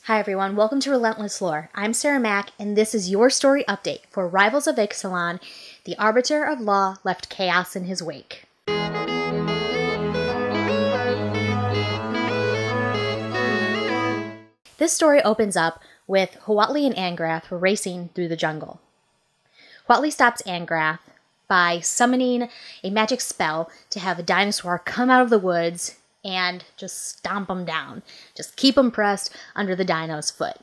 Hi everyone, welcome to Relentless Lore. I'm Sarah Mack, and this is your story update for Rivals of Ixalan. The Arbiter of Law left chaos in his wake. This story opens up with Huatli and Angrath racing through the jungle. Huatli stops Angrath by summoning a magic spell to have a dinosaur come out of the woods and just stomp him down. Just keep him pressed under the dino's foot.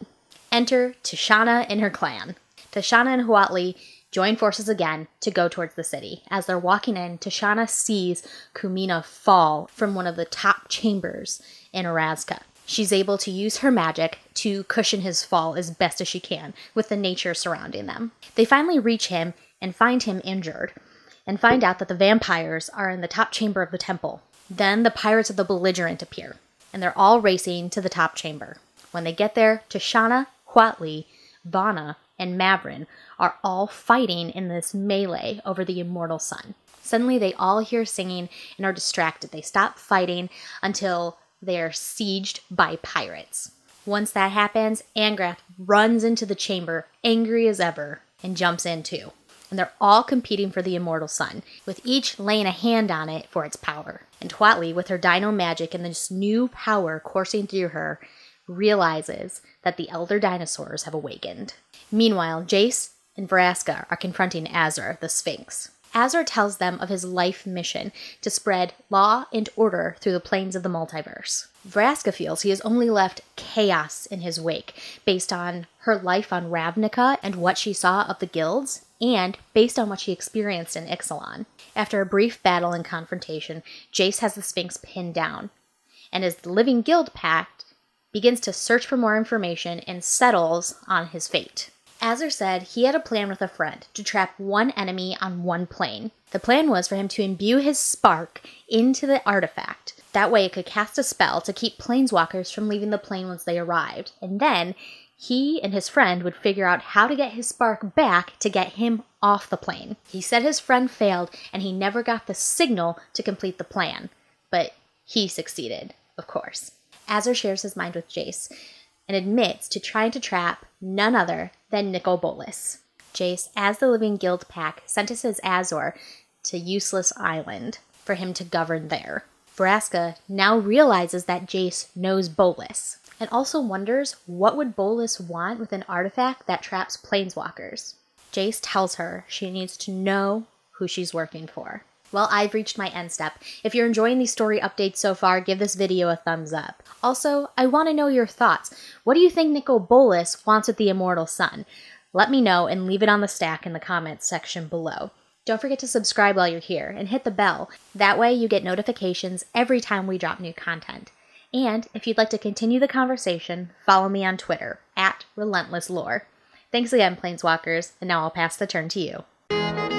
Enter Tishana and her clan. Tishana and Huatli join forces again to go towards the city. As they're walking in, Tishana sees Kumina fall from one of the top chambers in Orazka. She's able to use her magic to cushion his fall as best as she can with the nature surrounding them. They finally reach him and find him injured and find out that the vampires are in the top chamber of the temple. Then the pirates of the Belligerent appear, and they're all racing to the top chamber. When they get there, Tishana, Huatli, Vana, and Mavrin are all fighting in this melee over the Immortal Sun. Suddenly they all hear singing and are distracted. They stop fighting until they are sieged by pirates. Once that happens, Angrath runs into the chamber, angry as ever, and jumps in too. And they're all competing for the Immortal Sun, with each laying a hand on it for its power. And Huatli, with her dino magic and this new power coursing through her, realizes that the elder dinosaurs have awakened. Meanwhile, Jace and Vraska are confronting Azor, the Sphinx. Azor tells them of his life mission to spread law and order through the planes of the multiverse. Vraska feels he has only left chaos in his wake, based on her life on Ravnica and what she saw of the guilds, and based on what she experienced in Ixalan. After a brief battle and confrontation, Jace has the Sphinx pinned down, and as the Living Guild Pact begins to search for more information and settles on his fate. Azor said he had a plan with a friend to trap one enemy on one plane. The plan was for him to imbue his spark into the artifact. That way it could cast a spell to keep planeswalkers from leaving the plane once they arrived, and then he and his friend would figure out how to get his spark back to get him off the plane. He said his friend failed and he never got the signal to complete the plan, but he succeeded, of course. Azor shares his mind with Jace and admits to trying to trap none other than Nicol Bolas. Jace, as the Living Guild Pack, sentences Azor to Useless Island for him to govern there. Vraska now realizes that Jace knows Bolas, and also wonders what would Bolas want with an artifact that traps planeswalkers. Jace tells her she needs to know who she's working for. Well, I've reached my end step. If you're enjoying these story updates so far, give this video a thumbs up. Also, I want to know your thoughts. What do you think Nicol Bolas wants with the Immortal Sun? Let me know and leave it on the stack in the comments section below. Don't forget to subscribe while you're here and hit the bell. That way you get notifications every time we drop new content. And if you'd like to continue the conversation, follow me on Twitter, @RelentlessLore. Thanks again, Planeswalkers, and now I'll pass the turn to you.